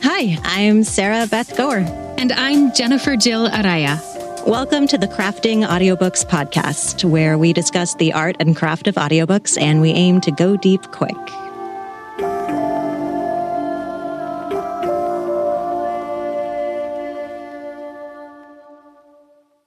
Hi, I'm Sarah Beth Goer. And I'm Jennifer Jill Araya. Welcome to the Crafting Audiobooks podcast, where we discuss the art and craft of audiobooks, and we aim to go deep quick.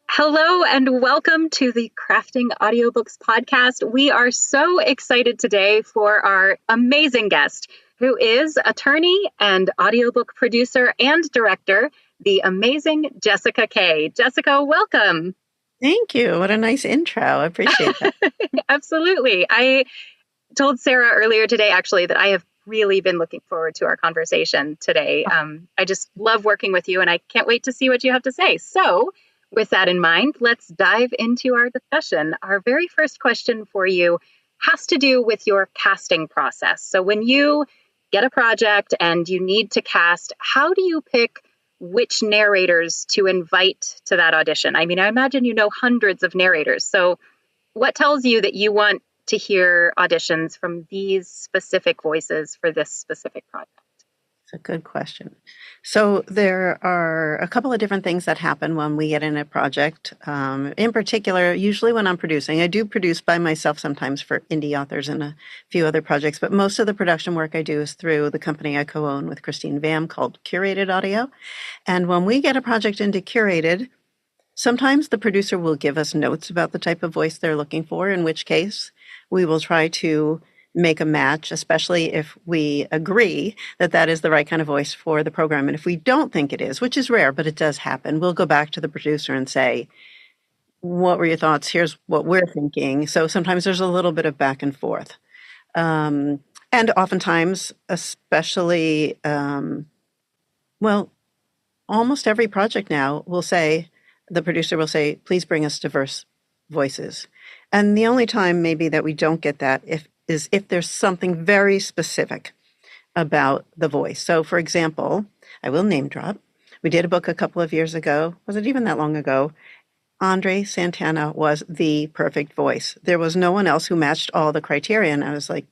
Hello and welcome to the Crafting Audiobooks podcast. We are so excited today for our amazing guest, who is attorney and audiobook producer and director, the amazing Jessica Kaye. Jessica, welcome. Thank you. What a nice intro. I appreciate that. Absolutely. I told Sarah earlier today, actually, that I have really been looking forward to our conversation today. I just love working with you, and I can't wait to see what you have to say. So, with that in mind, let's dive into our discussion. Our very first question for you has to do with your casting process. So when you get a project and you need to cast, how do you pick which narrators to invite to that audition? I mean, I imagine you know hundreds of narrators. So what tells you that you want to hear auditions from these specific voices for this specific project? It's a good question. So there are a couple of different things that happen when we get in a project. In particular, usually when I'm producing, I do produce by myself sometimes for indie authors and a few other projects, but most of the production work I do is through the company I co-own with Christine Vam called Curated Audio. And when we get a project into Curated, sometimes the producer will give us notes about the type of voice they're looking for, in which case we will try to make a match, especially if we agree that that is the right kind of voice for the program. And if we don't think it is, which is rare, but it does happen, we'll go back to the producer and say, what were your thoughts? Here's what we're thinking. So sometimes there's a little bit of back and forth. And oftentimes, especially, almost every project now will say, the producer will say, please bring us diverse voices. And the only time maybe that we don't get that is if there's something very specific about the voice. So for example, I will name drop. We did a book a couple of years ago. Was it even that long ago? Andre Santana was the perfect voice. There was no one else who matched all the criteria. And I was like,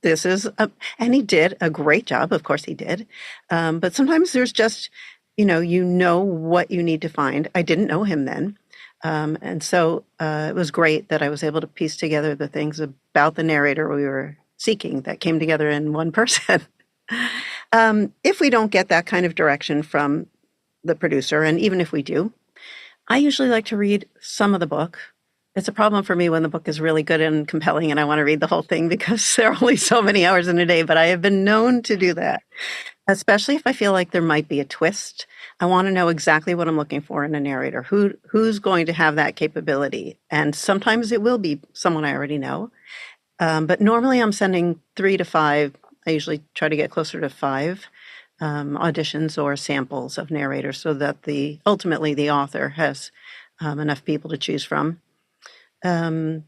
and he did a great job. Of course he did. But sometimes there's just, you know what you need to find. I didn't know him then. And so it was great that I was able to piece together the things about the narrator we were seeking that came together in one person. If we don't get that kind of direction from the producer, and even if we do, I usually like to read some of the book. It's a problem for me when the book is really good and compelling and I want to read the whole thing because there are only so many hours in a day, but I have been known to do that, especially if I feel like there might be a twist. I want to know exactly what I'm looking for in a narrator. Who's going to have that capability? And sometimes it will be someone I already know. But normally I'm sending 3 to 5. I usually try to get closer to 5 auditions or samples of narrators so that ultimately the author has enough people to choose from. And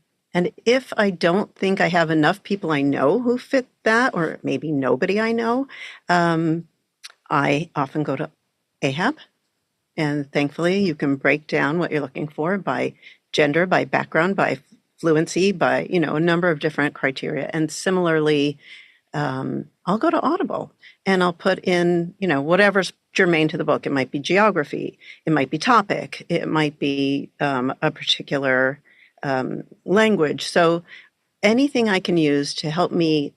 if I don't think I have enough people I know who fit that, or maybe nobody I know, I often go to Ahab. And thankfully, you can break down what you're looking for by gender, by background, by fluency, by, a number of different criteria. And similarly, I'll go to Audible and I'll put in, whatever's germane to the book. It might be geography. It might be topic. It might be a particular language. So anything I can use to help me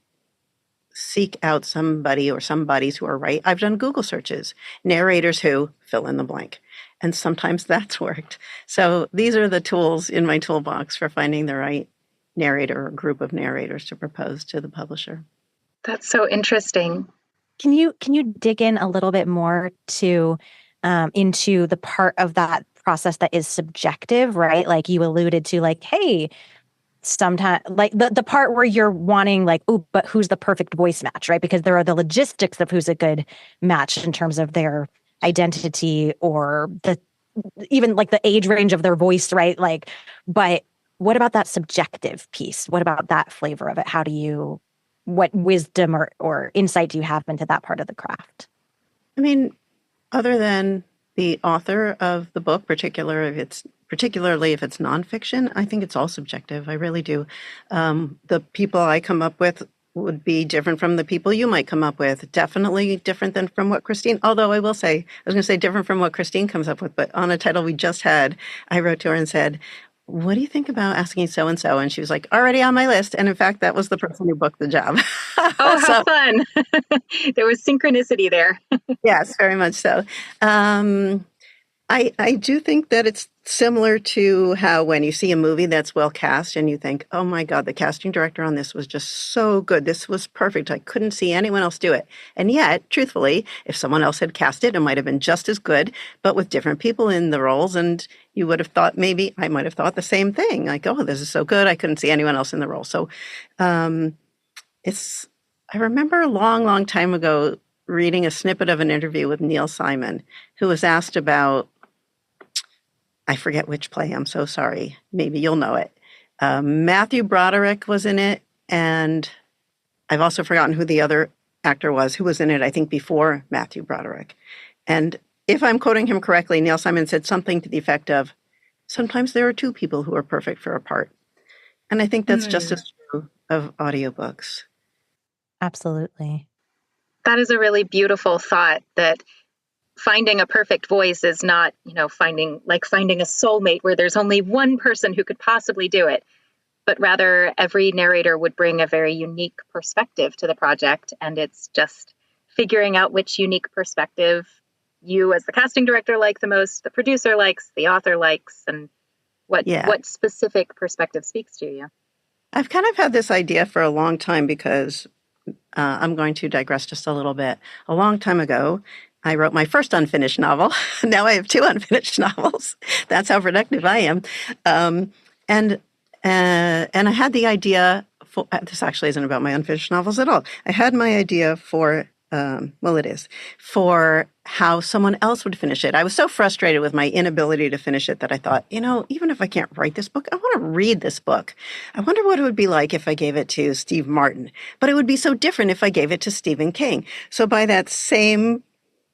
seek out somebody or somebodies who are right. I've done Google searches, narrators who fill in the blank. And sometimes that's worked. So these are the tools in my toolbox for finding the right narrator or group of narrators to propose to the publisher. That's so interesting. Can you dig in a little bit more into the part of that process that is subjective, right? Like you alluded to, like, hey, sometimes like the part where you're wanting like, oh, but who's the perfect voice match, right? Because there are the logistics of who's a good match in terms of their identity or even like the age range of their voice, right? Like, but what about that subjective piece? What about that flavor of it? What wisdom or insight do you have into that part of the craft? I mean, other than the author of the book, particularly if it's nonfiction, I think it's all subjective. I really do. The people I come up with would be different from the people you might come up with. Definitely different than from what Christine, although I will say, I was going to say different from what Christine comes up with, but on a title we just had, I wrote to her and said, what do you think about asking so-and-so? And she was like, already on my list. And in fact, that was the person who booked the job. Oh, how So, fun. There was synchronicity there. yes, very much so. I do think that it's similar to how when you see a movie that's well cast and you think, oh my God, the casting director on this was just so good. This was perfect. I couldn't see anyone else do it. And yet, truthfully, if someone else had cast it, it might have been just as good, but with different people in the roles. And you would have thought, maybe I might have thought the same thing. Like, oh, this is so good. I couldn't see anyone else in the role. So it's, I remember a long, long time ago reading a snippet of an interview with Neil Simon, who was asked about, I forget which play. I'm so sorry. Maybe you'll know it. Matthew Broderick was in it, and I've also forgotten who the other actor was who was in it, I think, before Matthew Broderick. And if I'm quoting him correctly, Neil Simon said something to the effect of, sometimes there are two people who are perfect for a part. And I think that's just as true of audiobooks. Absolutely. That is a really beautiful thought, that finding a perfect voice is not, finding a soulmate where there's only one person who could possibly do it, but rather every narrator would bring a very unique perspective to the project. And it's just figuring out which unique perspective you as the casting director like the most, the producer likes, the author likes, and what specific perspective speaks to you. I've kind of had this idea for a long time because I'm going to digress just a little bit. A long time ago, I wrote my first unfinished novel. Now I have 2 unfinished novels. That's how productive I am. And I had the idea for, this actually isn't about my unfinished novels at all. I had my idea for, it is, for how someone else would finish it. I was so frustrated with my inability to finish it that I thought, even if I can't write this book, I want to read this book. I wonder what it would be like if I gave it to Steve Martin. But it would be so different if I gave it to Stephen King. So by that same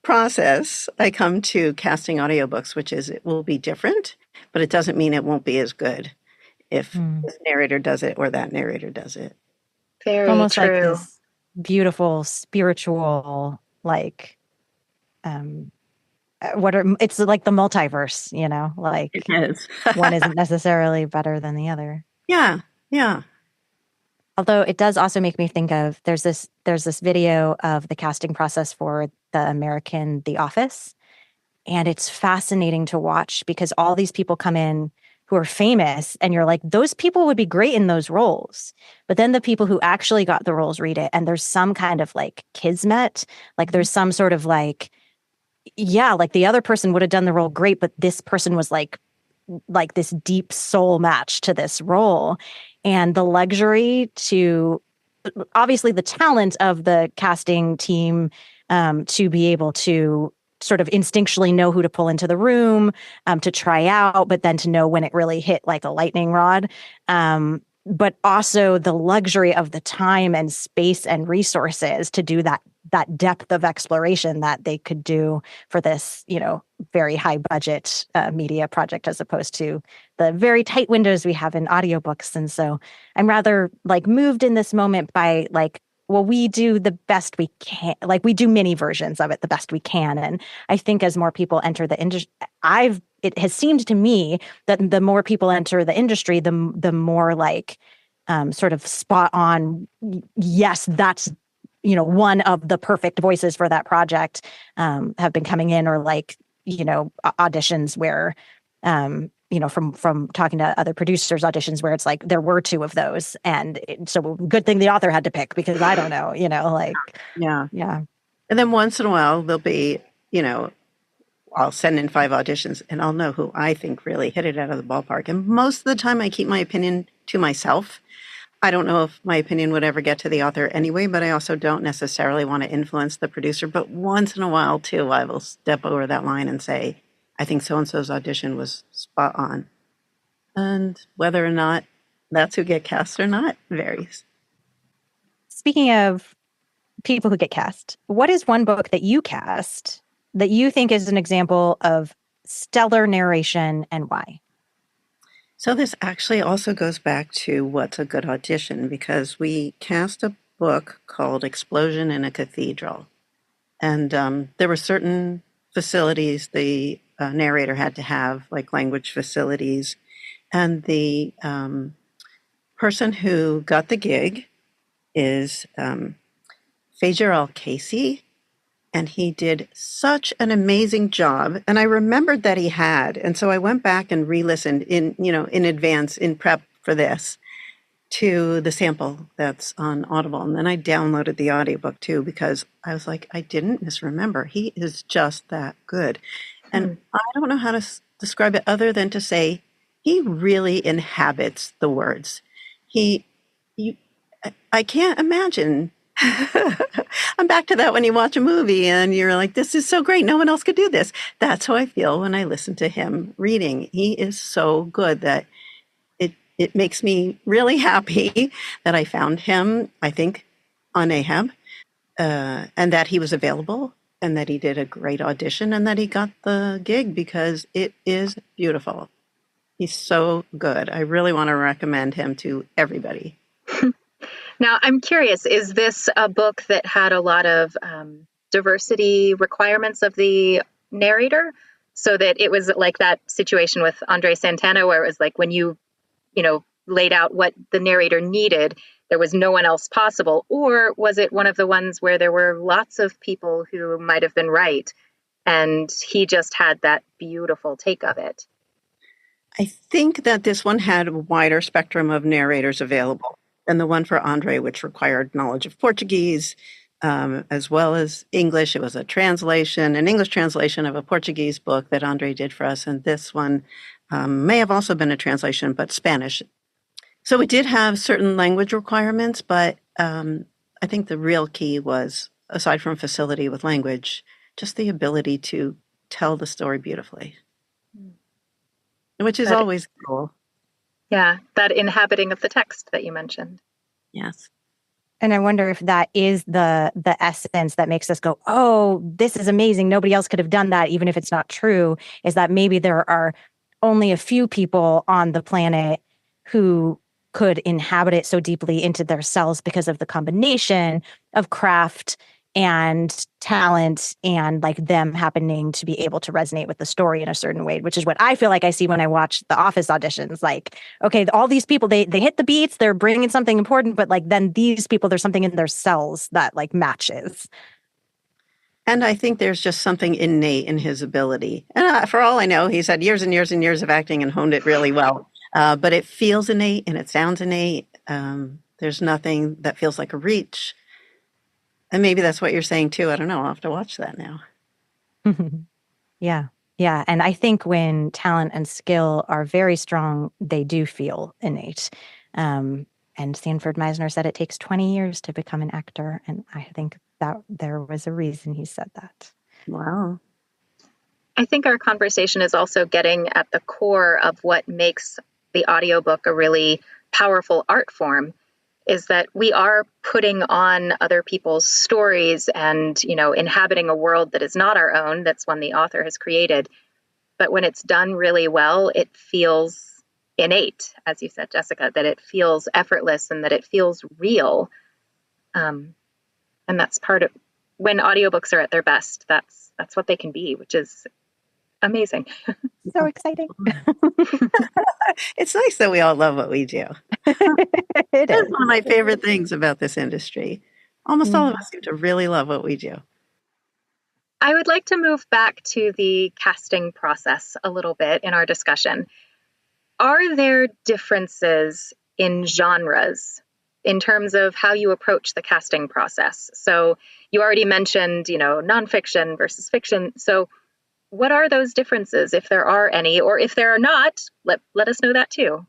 process, I come to casting audiobooks, which is it will be different, but it doesn't mean it won't be as good if this narrator does it or that narrator does it. Very almost true. like this beautiful spiritual, like, it's like the multiverse, like It is. one isn't necessarily better than the other. Yeah. Although it does also make me think of, there's this video of the casting process for the American The Office. And it's fascinating to watch because all these people come in who are famous and you're like, those people would be great in those roles. But then the people who actually got the roles read it, and there's some kind of like kismet, like there's some sort of like, yeah, like the other person would have done the role great, but this person was like this deep soul match to this role. And the luxury to, obviously the talent of the casting team to be able to sort of instinctually know who to pull into the room, to try out, but then to know when it really hit like a lightning rod. But also the luxury of the time and space and resources to do that depth of exploration that they could do for this, very high budget media project, as opposed to the very tight windows we have in audiobooks. And so I'm rather like moved in this moment by like, well, we do the best we can, like we do mini versions of it the best we can. And I think as more people enter the industry, it has seemed to me that the more people enter the industry, the more like sort of spot on, yes, that's, one of the perfect voices for that project have been coming in, or like, auditions where, from talking to other producers, auditions where it's like there were 2 of those, and so good thing the author had to pick, because I don't know, like Yeah. yeah. And then once in a while there'll be, I'll send in 5 auditions and I'll know who I think really hit it out of the ballpark. And most of the time I keep my opinion to myself. I don't know if my opinion would ever get to the author anyway, but I also don't necessarily want to influence the producer. But once in a while, too, I will step over that line and say, I think so-and-so's audition was spot on. And whether or not that's who get cast or not varies. Speaking of people who get cast, what is one book that you cast that you think is an example of stellar narration, and why? So this actually also goes back to what's a good audition, because we cast a book called Explosion in a Cathedral. And there were certain facilities the narrator had to have, like language facilities. And the person who got the gig is Fajer Al-Casey, and he did such an amazing job. And I remembered that he had, and so I went back and re-listened in advance in prep for this to the sample that's on Audible. And then I downloaded the audiobook too, because I was like, I didn't misremember. He is just that good. And I don't know how to describe it other than to say he really inhabits the words. I can't imagine. I'm back to that when you watch a movie and you're like, this is so great. No one else could do this. That's how I feel when I listen to him reading. He is so good that it makes me really happy that I found him, I think, on Ahab, and that he was available and that he did a great audition and that he got the gig because it is beautiful. He's so good. I really want to recommend him to everybody. Now, I'm curious, is this a book that had a lot of diversity requirements of the narrator? So that it was like that situation with Andre Santana, where it was like when you laid out what the narrator needed, there was no one else possible? Or was it one of the ones where there were lots of people who might have been right, and he just had that beautiful take of it? I think that this one had a wider spectrum of narrators available than the one for Andre, which required knowledge of Portuguese as well as English. It was an English translation of a Portuguese book that Andre did for us. And this one may have also been a translation, but Spanish. So it did have certain language requirements, but I think the real key was, aside from facility with language, just the ability to tell the story beautifully, which is always cool. Yeah, that inhabiting of the text that you mentioned. Yes. And I wonder if that is the essence that makes us go, oh, this is amazing. Nobody else could have done that, even if it's not true, is that maybe there are only a few people on the planet who could inhabit it so deeply into their cells because of the combination of craft and talent and like them happening to be able to resonate with the story in a certain way, which is what I feel like I see when I watch the Office auditions. Like, okay, all these people, they hit the beats, they're bringing something important, but like then these people, there's something in their cells that like matches. And I think there's just something innate in his ability. And for all I know, he's had years and years and years of acting and honed it really well. But it feels innate and it sounds innate. There's nothing that feels like a reach. And maybe that's what you're saying too. I don't know. I'll have to watch that now. Yeah. Yeah. And I think when talent and skill are very strong, they do feel innate. And Sanford Meisner said it takes 20 years to become an actor. And I think that there was a reason he said that. Wow. I think our conversation is also getting at the core of what makes the audiobook a really powerful art form, is that we are putting on other people's stories and, inhabiting a world that is not our own, that's one the author has created. But when it's done really well, it feels innate, as you said, Jessica, that it feels effortless and that it feels real. And that's part of when audiobooks are at their best. That's what they can be, which is amazing. So exciting. It's nice that we all love what we do. It is one of my favorite things about this industry. Almost all of us seem to really love what we do. I would like to move back to the casting process a little bit in our discussion. Are there differences in genres in terms of how you approach the casting process? So you already mentioned, nonfiction versus fiction. So what are those differences, if there are any, or if there are not, let us know that too.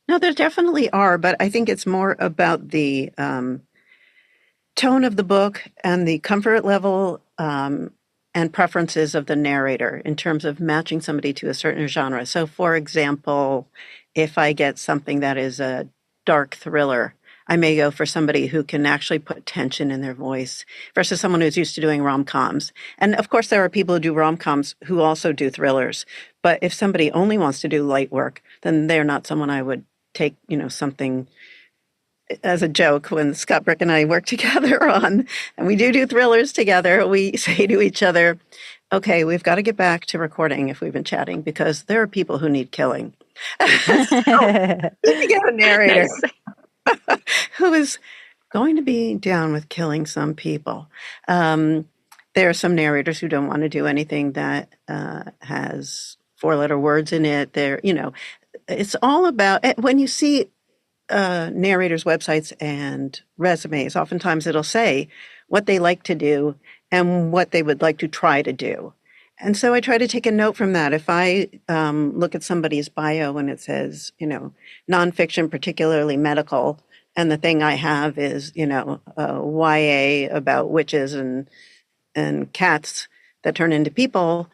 No, there definitely are, but I think it's more about the tone of the book and the comfort level and preferences of the narrator in terms of matching somebody to a certain genre. So, for example, if I get something that is a dark thriller, I may go for somebody who can actually put tension in their voice versus someone who's used to doing rom-coms. And of course, there are people who do rom-coms who also do thrillers. But if somebody only wants to do light work, then they're not someone I would take, something as a joke, when Scott Brick and I work together and we do thrillers together, we say to each other, okay, we've got to get back to recording if we've been chatting, because there are people who need killing. So you get a narrator who is going to be down with killing some people. There are some narrators who don't want to do anything that has 4-letter words in it. It's all about, when you see narrators' websites and resumes, oftentimes it'll say what they like to do and what they would like to try to do. And so I try to take a note from that. If I look at somebody's bio and it says, nonfiction, particularly medical, and the thing I have is, YA about witches and cats that turn into people,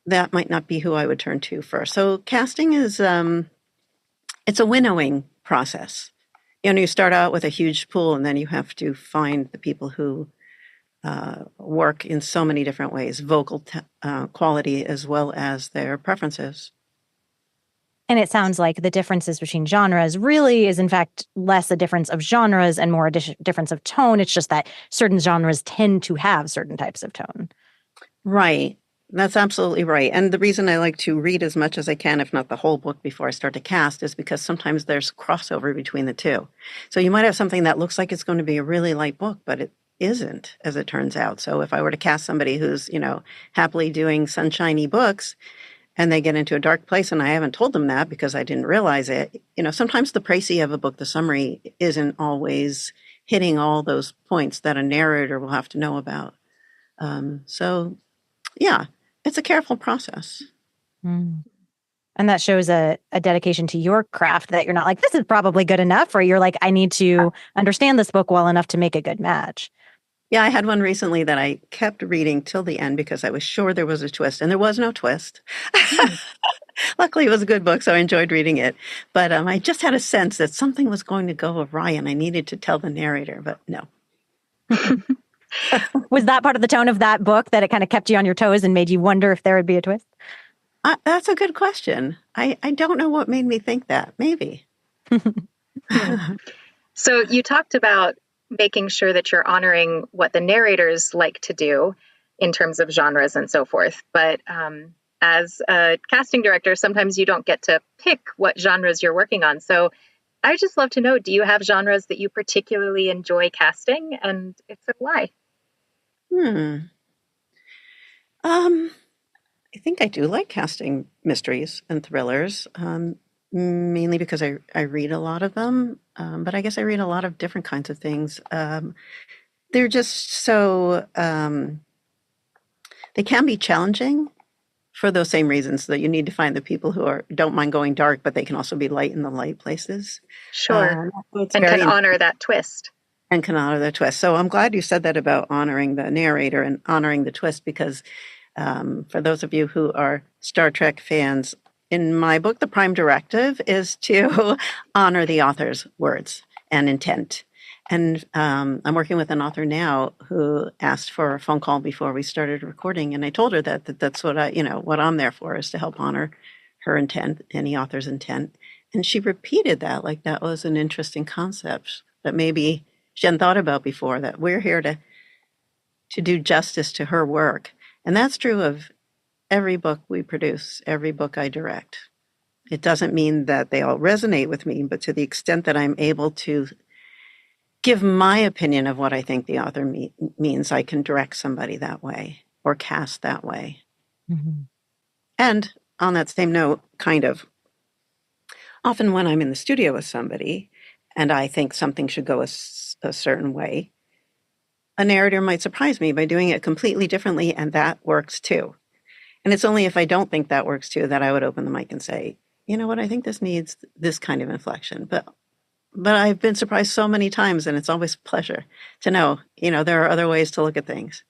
that might not be who I would turn to first. So casting is, it's a winnowing process. You start out with a huge pool, and then you have to find the people who work in so many different ways, vocal quality as well as their preferences. And it sounds like the differences between genres really is, in fact, less a difference of genres and more a difference of tone. It's just that certain genres tend to have certain types of tone. Right. That's absolutely right. And the reason I like to read as much as I can, if not the whole book, before I start to cast, is because sometimes there's crossover between the two. So you might have something that looks like it's going to be a really light book, but it isn't, as it turns out. So if I were to cast somebody who's, happily doing sunshiny books, and they get into a dark place, and I haven't told them that because I didn't realize it, sometimes the précis of a book, the summary, isn't always hitting all those points that a narrator will have to know about. So, yeah, it's a careful process. Mm. And that shows a dedication to your craft, that you're not like, this is probably good enough, or you're like, I need to understand this book well enough to make a good match. Yeah, I had one recently that I kept reading till the end because I was sure there was a twist, and there was no twist. Luckily, it was a good book, so I enjoyed reading it. But I just had a sense that something was going to go awry, and I needed to tell the narrator, but no. Was that part of the tone of that book, that it kind of kept you on your toes and made you wonder if there would be a twist? That's a good question. I don't know what made me think that. Maybe. So you talked about making sure that you're honoring what the narrators like to do in terms of genres and so forth. But as a casting director, sometimes you don't get to pick what genres you're working on. So I just love to know, do you have genres that you particularly enjoy casting? And if so, why? I think I do like casting mysteries and thrillers, mainly because I read a lot of them. But I guess I read a lot of different kinds of things. They're just so, they can be challenging for those same reasons, that you need to find the people who don't mind going dark, but they can also be light in the light places. Sure. And can honor that twist. And can honor the twist. So I'm glad you said that about honoring the narrator and honoring the twist, because for those of you who are Star Trek fans, in my book, the prime directive is to honor the author's words and intent. And I'm working with an author now who asked for a phone call before we started recording, and I told her that's what what I'm there for, is to help honor her intent, any author's intent. And she repeated that like that was an interesting concept that maybe she hadn't thought about before, that we're here to do justice to her work. And that's true of every book we produce, every book I direct. It doesn't mean that they all resonate with me, but to the extent that I'm able to give my opinion of what I think the author means, I can direct somebody that way or cast that way. Mm-hmm. And on that same note, often when I'm in the studio with somebody and I think something should go a certain way, a narrator might surprise me by doing it completely differently, and that works too. And it's only if I don't think that works too that I would open the mic and say, you know what, I think this needs this kind of inflection. But I've been surprised so many times, and it's always a pleasure to know, there are other ways to look at things.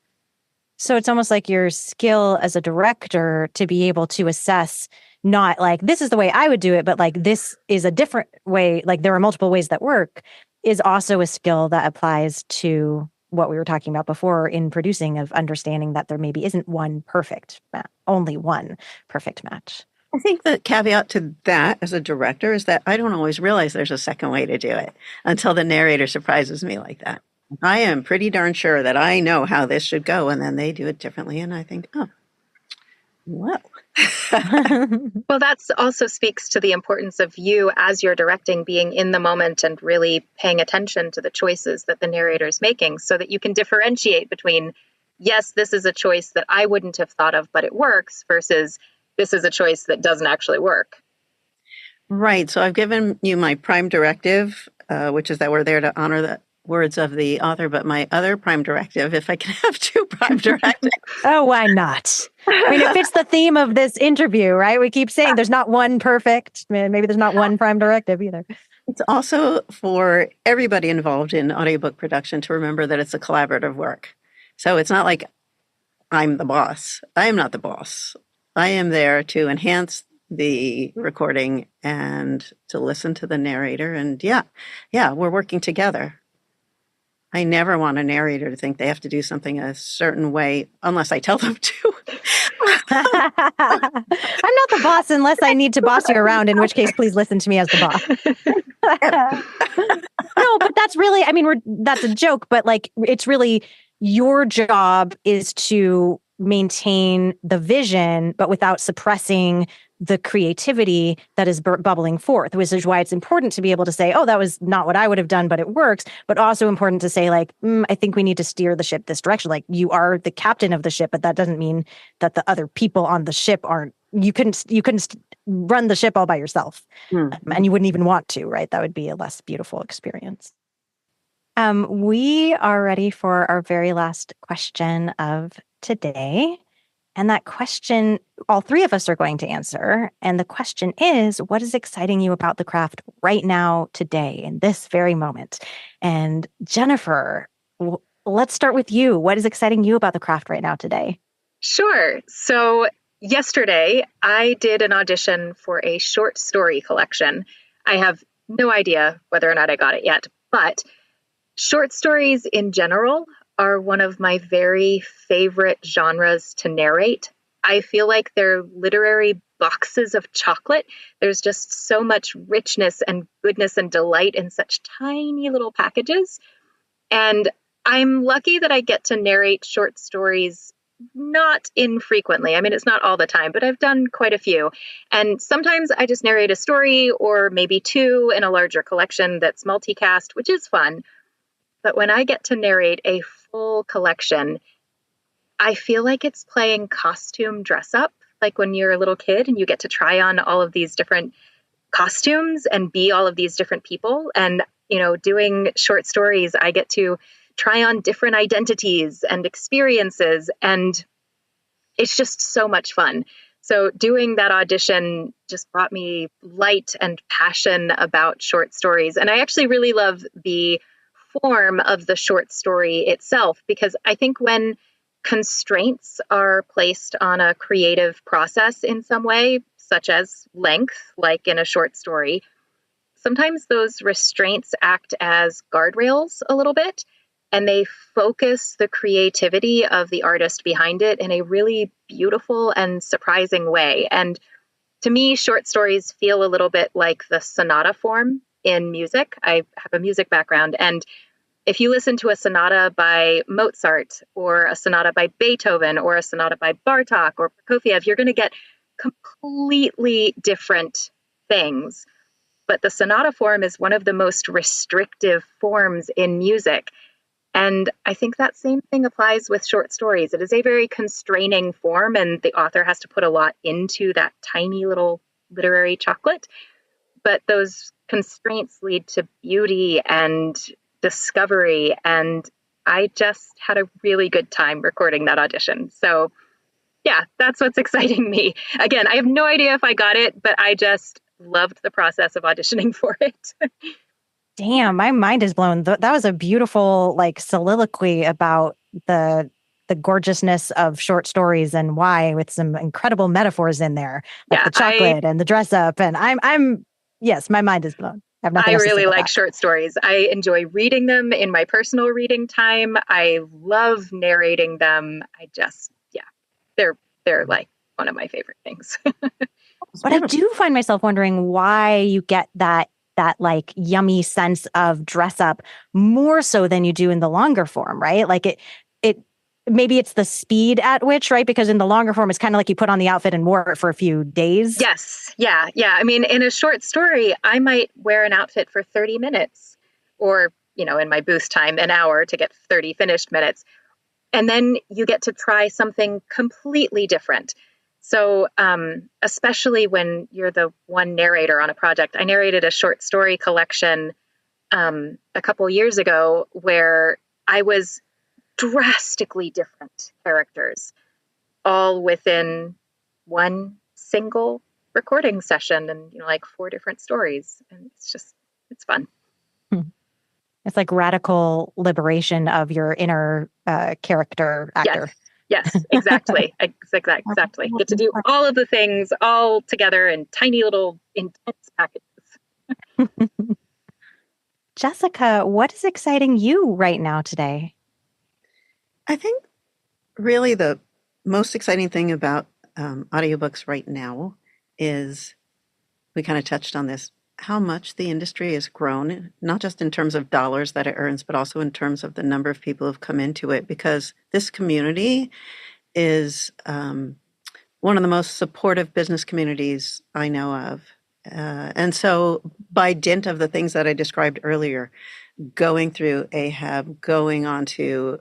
So it's almost like your skill as a director to be able to assess, not like, this is the way I would do it, but like, this is a different way, like there are multiple ways that work, is also a skill that applies to what we were talking about before in producing, of understanding that there maybe isn't one perfect match, only one perfect match. I think the caveat to that as a director is that I don't always realize there's a second way to do it until the narrator surprises me like that. I am pretty darn sure that I know how this should go, and then they do it differently, and I think, oh, well. Well, that also speaks to the importance of you as you're directing being in the moment and really paying attention to the choices that the narrator is making so that you can differentiate between, yes, this is a choice that I wouldn't have thought of, but it works, versus this is a choice that doesn't actually work. Right. So I've given you my prime directive, which is that we're there to honor the words of the author. But my other prime directive, if I can have two prime directives. Oh, why not? I mean, it fits the theme of this interview, right? We keep saying there's not one perfect, maybe there's not one prime directive either. It's also for everybody involved in audiobook production to remember that it's a collaborative work. So it's not like I'm the boss. I am not the boss. I am there to enhance the recording and to listen to the narrator. And yeah, we're working together. I never want a narrator to think they have to do something a certain way unless I tell them to. I'm not the boss unless I need to boss you around, in which case, please listen to me as the boss. No, but that's really, I mean, that's a joke, but like, it's really your job is to maintain the vision, but without suppressing the creativity that is bubbling forth, which is why it's important to be able to say, oh, that was not what I would have done, but it works. But also important to say, like, I think we need to steer the ship this direction. Like, you are the captain of the ship, but that doesn't mean that the other people on the ship aren't. You couldn't run the ship all by yourself, and you wouldn't even want to, right? That would be a less beautiful experience. We are ready for our very last question of today. And that question, all three of us are going to answer. And the question is, what is exciting you about the craft right now, today, in this very moment? And Jennifer, let's start with you. What is exciting you about the craft right now, today? Sure. So yesterday, I did an audition for a short story collection. I have no idea whether or not I got it yet, but short stories in general are one of my very favorite genres to narrate. I feel like they're literary boxes of chocolate. There's just so much richness and goodness and delight in such tiny little packages. And I'm lucky that I get to narrate short stories not infrequently. I mean, it's not all the time, but I've done quite a few. And sometimes I just narrate a story or maybe two in a larger collection that's multicast, which is fun. But when I get to narrate a full collection, I feel like it's playing costume dress up, like when you're a little kid and you get to try on all of these different costumes and be all of these different people. And, doing short stories, I get to try on different identities and experiences. And it's just so much fun. So doing that audition just brought me light and passion about short stories. And I actually really love the form of the short story itself, because I think when constraints are placed on a creative process in some way, such as length, like in a short story, sometimes those restraints act as guardrails a little bit, and they focus the creativity of the artist behind it in a really beautiful and surprising way. And to me, short stories feel a little bit like the sonata form in music. I have a music background, and if you listen to a sonata by Mozart or a sonata by Beethoven or a sonata by Bartók or Prokofiev, you're going to get completely different things. But the sonata form is one of the most restrictive forms in music. And I think that same thing applies with short stories. It is a very constraining form, and the author has to put a lot into that tiny little literary chocolate. But those constraints lead to beauty and discovery, and I just had a really good time recording that audition. So yeah, that's what's exciting me. Again, I have no idea if I got it, but I just loved the process of auditioning for it. Damn, my mind is blown. That was a beautiful soliloquy about the gorgeousness of short stories and why, with some incredible metaphors in there, like the chocolate and the dress up. And I'm yes, my mind is blown. I really like short stories. I enjoy reading them in my personal reading time. I love narrating them. They're like one of my favorite things. But I do find myself wondering why you get that like yummy sense of dress up more so than you do in the longer form, right? Like it maybe it's the speed at which, right? Because in the longer form, it's kind of like you put on the outfit and wore it for a few days. Yes. Yeah. Yeah. I mean, in a short story, I might wear an outfit for 30 minutes or, in my boost time, an hour to get 30 finished minutes. And then you get to try something completely different. So, especially when you're the one narrator on a project, I narrated a short story collection a couple years ago where I was drastically different characters, all within one single recording session, and like 4 different stories, and it's fun. It's like radical liberation of your inner character actor. Yes, exactly. Exactly. Get to do all of the things all together in tiny little intense packages. Jessica, what is exciting you right now today? I think really the most exciting thing about audiobooks right now is, we kind of touched on this, how much the industry has grown, not just in terms of dollars that it earns, but also in terms of the number of people who've come into it, because this community is one of the most supportive business communities I know of. And so by dint of the things that I described earlier, going through Ahab, going onto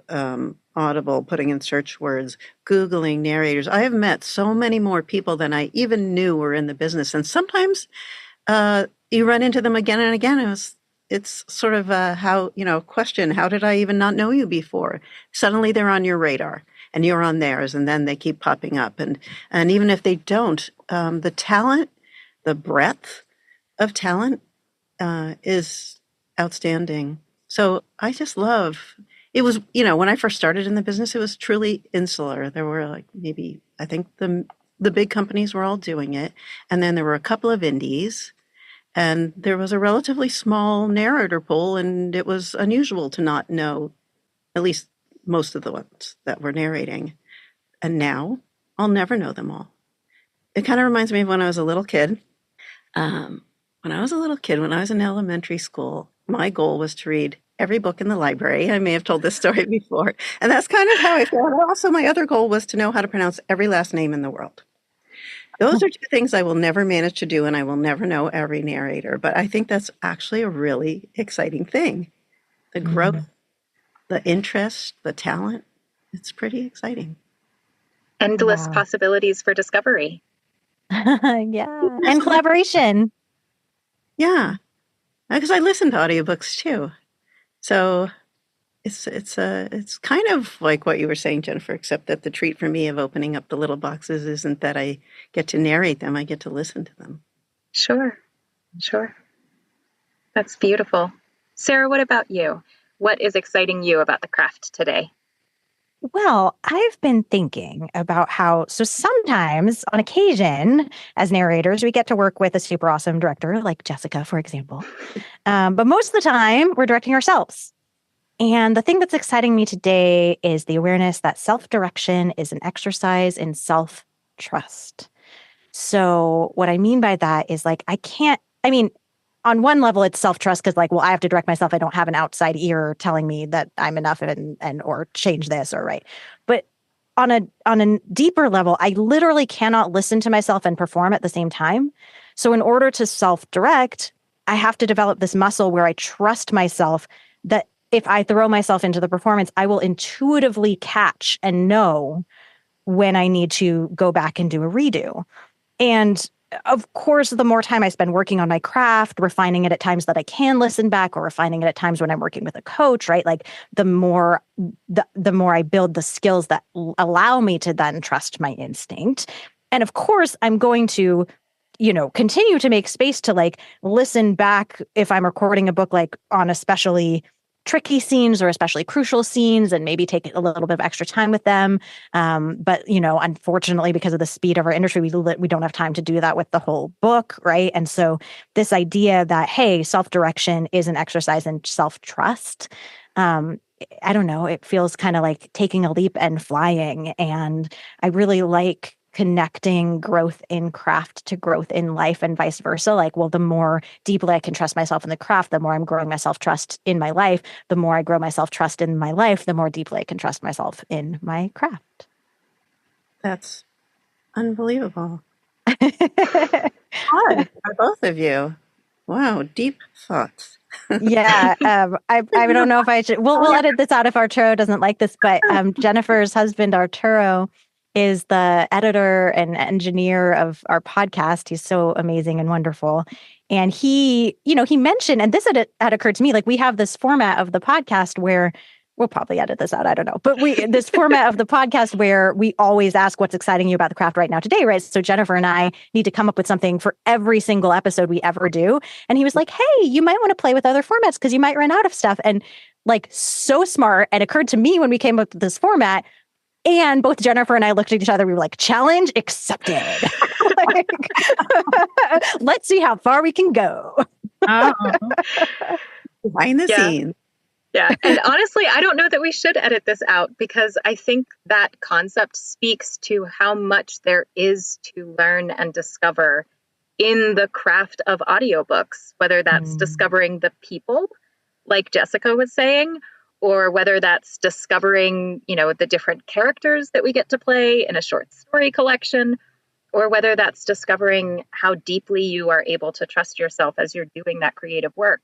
Audible, putting in search words, Googling narrators, I have met so many more people than I even knew were in the business. And sometimes you run into them again and again. It's sort of question, how did I even not know you before? Suddenly they're on your radar and you're on theirs, and then they keep popping up. And even if they don't, the talent, the breadth of talent is outstanding. So I just love, it was, when I first started in the business, it was truly insular. There were like maybe, I think the big companies were all doing it. And then there were a couple of indies, and there was a relatively small narrator pool, and it was unusual to not know at least most of the ones that were narrating. And now I'll never know them all. It kind of reminds me of when I was a little kid. When I was in elementary school, my goal was to read every book in the library. I may have told this story before. And that's kind of how I felt. Also, my other goal was to know how to pronounce every last name in the world. Those are 2 things I will never manage to do, and I will never know every narrator. But I think that's actually a really exciting thing. The growth, the interest, the talent, it's pretty exciting. Endless possibilities for discovery. Yeah. And collaboration. Yeah. Because I listen to audiobooks too. So it's kind of like what you were saying, Jennifer, except that the treat for me of opening up the little boxes isn't that I get to narrate them, I get to listen to them. Sure. That's beautiful. Sarah, what about you? What is exciting you about the craft today? Well, I've been thinking about so sometimes, on occasion, as narrators, we get to work with a super awesome director, like Jessica, for example. But most of the time, we're directing ourselves. And the thing that's exciting me today is the awareness that self-direction is an exercise in self-trust. So what I mean by that is on one level, it's self-trust because I have to direct myself. I don't have an outside ear telling me that I'm enough and or change this or right. But on a deeper level, I literally cannot listen to myself and perform at the same time. So in order to self-direct, I have to develop this muscle where I trust myself that if I throw myself into the performance, I will intuitively catch and know when I need to go back and do a redo. And of course, the more time I spend working on my craft, refining it at times that I can listen back, or refining it at times when I'm working with a coach, right? Like the more I build the skills that allow me to then trust my instinct. And of course, I'm going to, continue to make space to listen back if I'm recording a book on especially tricky scenes or especially crucial scenes, and maybe take a little bit of extra time with them. But, unfortunately, because of the speed of our industry, we don't have time to do that with the whole book, right? And so this idea that, hey, self-direction is an exercise in self-trust, I don't know, it feels kind of like taking a leap and flying. And I really like connecting growth in craft to growth in life and vice versa. Like, well, the more deeply I can trust myself in the craft, the more I'm growing my self-trust in my life. The more I grow my self-trust in my life, the more deeply I can trust myself in my craft. That's unbelievable. Hard for both of you. Wow, deep thoughts. Yeah, I don't know if I should. We'll edit this out if Arturo doesn't like this, but Jennifer's husband Arturo is the editor and engineer of our podcast. He's so amazing and wonderful. And he mentioned, and this had occurred to me, like we have this format of the podcast where we'll probably edit this out. I don't know. But this format of the podcast where we always ask what's exciting you about the craft right now today, right? So Jennifer and I need to come up with something for every single episode we ever do. And he was like, hey, you might want to play with other formats because you might run out of stuff. And like, so smart. And occurred to me when we came up with this format. And both Jennifer and I looked at each other. We were like, challenge accepted. Like, let's see how far we can go. Oh. Behind the scenes. Yeah. And honestly, I don't know that we should edit this out because I think that concept speaks to how much there is to learn and discover in the craft of audiobooks, whether that's discovering the people, like Jessica was saying, or whether that's discovering, the different characters that we get to play in a short story collection, or whether that's discovering how deeply you are able to trust yourself as you're doing that creative work.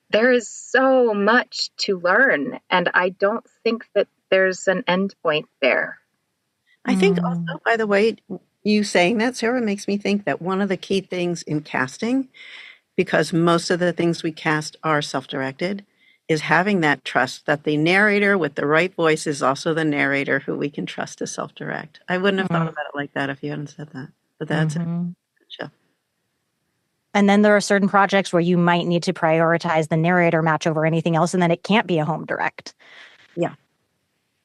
There is so much to learn, and I don't think that there's an end point there. I think also, by the way, you saying that, Sarah, makes me think that one of the key things in casting, because most of the things we cast are self-directed, is having that trust that the narrator with the right voice is also the narrator who we can trust to self-direct. I wouldn't have thought about it like that if you hadn't said that. But that's it. Gotcha. And then there are certain projects where you might need to prioritize the narrator match over anything else, and then it can't be a home direct. Yeah.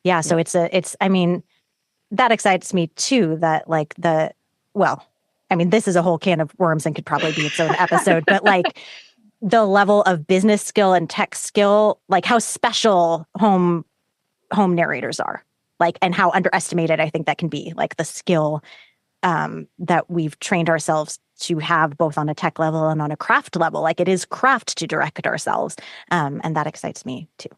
Yeah. So that excites me too, that this is a whole can of worms and could probably be its own episode, but like the level of business skill and tech skill, like how special home narrators are, like, and how underestimated I think that can be, like the skill that we've trained ourselves to have both on a tech level and on a craft level. Like it is craft to direct ourselves. And that excites me too.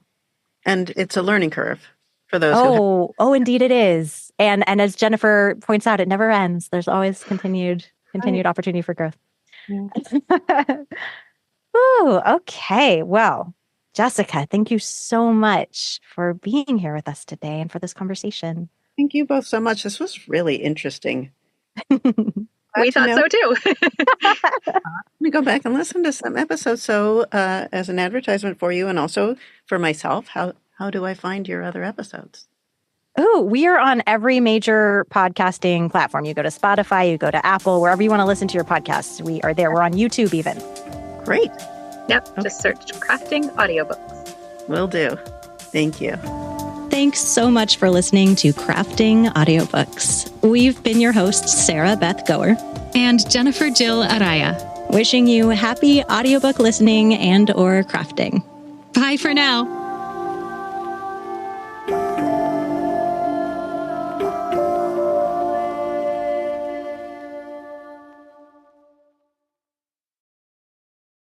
And it's a learning curve for those Oh, indeed it is. And as Jennifer points out, it never ends. There's always continued opportunity for growth. Yeah. Ooh, okay. Well, Jessica, thank you so much for being here with us today and for this conversation. Thank you both so much. This was really interesting. We thought so too. I'm going to go back and listen to some episodes. So as an advertisement for you and also for myself, how do I find your other episodes? Oh, we are on every major podcasting platform. You go to Spotify, you go to Apple, wherever you want to listen to your podcasts. We are there. We're on YouTube even. Great. Yep. Okay. Just search Crafting Audiobooks. Will do. Thank you. Thanks so much for listening to Crafting Audiobooks. We've been your hosts, Sarah Beth Goer and Jennifer Jill Araya. Wishing you happy audiobook listening and/or crafting. Bye for now.